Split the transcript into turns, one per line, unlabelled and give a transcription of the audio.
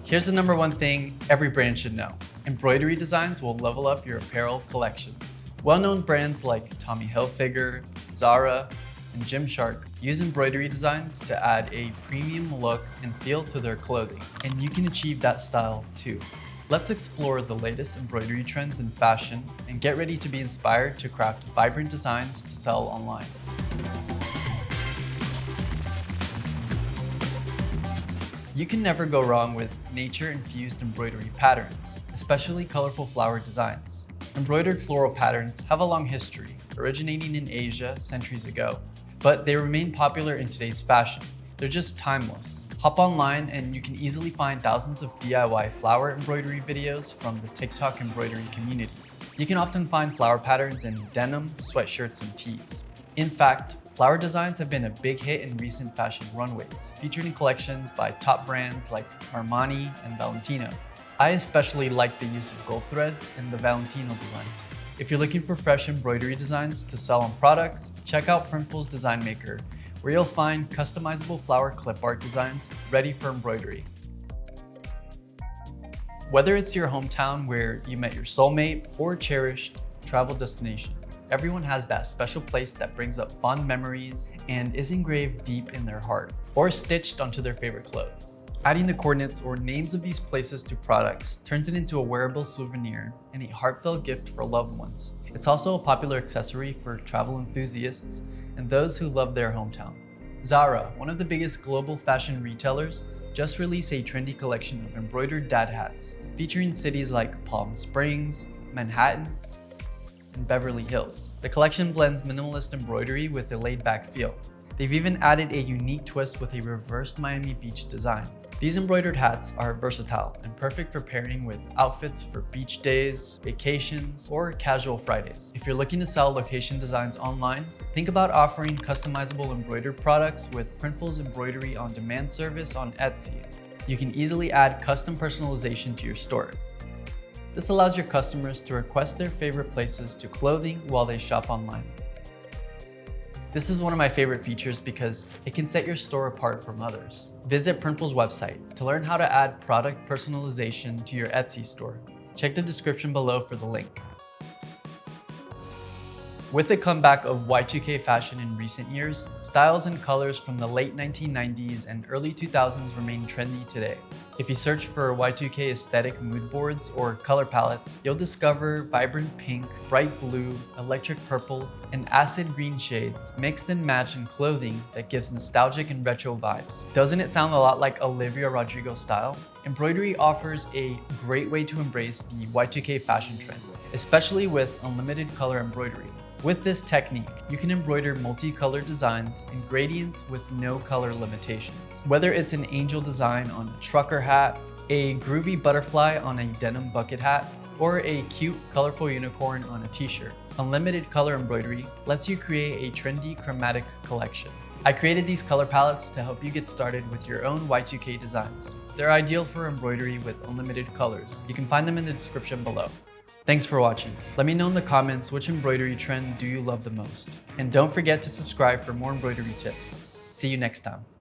Here's the number one thing every brand should know. Embroidery designs will level up your apparel collections. Well-known brands like Tommy Hilfiger, Zara, and Gymshark use embroidery designs to add a premium look and feel to their clothing, and you can achieve that style too. Let's explore the latest embroidery trends in fashion and get ready to be inspired to craft vibrant designs to sell online. You can never go wrong with nature-infused embroidery patterns, especially colorful flower designs. Embroidered floral patterns have a long history, originating in Asia centuries ago, but they remain popular in today's fashion. They're just timeless. Hop online and you can easily find thousands of DIY flower embroidery videos from the TikTok embroidery community. You can often find flower patterns in denim, sweatshirts, and tees. In fact, flower designs have been a big hit in recent fashion runways, featured in collections by top brands like Armani and Valentino. I especially like the use of gold threads in the Valentino design. If you're looking for fresh embroidery designs to sell on products, check out Printful's Design Maker, where you'll find customizable flower clip art designs ready for embroidery. Whether it's your hometown where you met your soulmate or a cherished travel destination, everyone has that special place that brings up fond memories and is engraved deep in their heart or stitched onto their favorite clothes. Adding the coordinates or names of these places to products turns it into a wearable souvenir and a heartfelt gift for loved ones. It's also a popular accessory for travel enthusiasts and those who love their hometown. Zara, one of the biggest global fashion retailers, just released a trendy collection of embroidered dad hats featuring cities like Palm Springs, Manhattan, and Beverly Hills. The collection blends minimalist embroidery with a laid-back feel. They've even added a unique twist with a reversed Miami Beach design. These embroidered hats are versatile and perfect for pairing with outfits for beach days, vacations, or casual Fridays. If you're looking to sell location designs online, think about offering customizable embroidered products with Printful's embroidery on demand service on Etsy. You can easily add custom personalization to your store. This allows your customers to request their favorite places to clothing while they shop online. This is one of my favorite features because it can set your store apart from others. Visit Printful's website to learn how to add product personalization to your Etsy store. Check the description below for the link. With the comeback of Y2K fashion in recent years, styles and colors from the late 1990s and early 2000s remain trendy today. If you search for Y2K aesthetic mood boards or color palettes, you'll discover vibrant pink, bright blue, electric purple, and acid green shades mixed and matched in clothing that gives nostalgic and retro vibes. Doesn't it sound a lot like Olivia Rodrigo's style? Embroidery offers a great way to embrace the Y2K fashion trend, especially with unlimited color embroidery. With this technique, you can embroider multicolored designs and gradients with no color limitations. Whether it's an angel design on a trucker hat, a groovy butterfly on a denim bucket hat, or a cute, colorful unicorn on a t-shirt, unlimited color embroidery lets you create a trendy chromatic collection. I created these color palettes to help you get started with your own Y2K designs. They're ideal for embroidery with unlimited colors. You can find them in the description below. Thanks for watching. Let me know in the comments which embroidery trend do you love the most. And don't forget to subscribe for more embroidery tips. See you next time.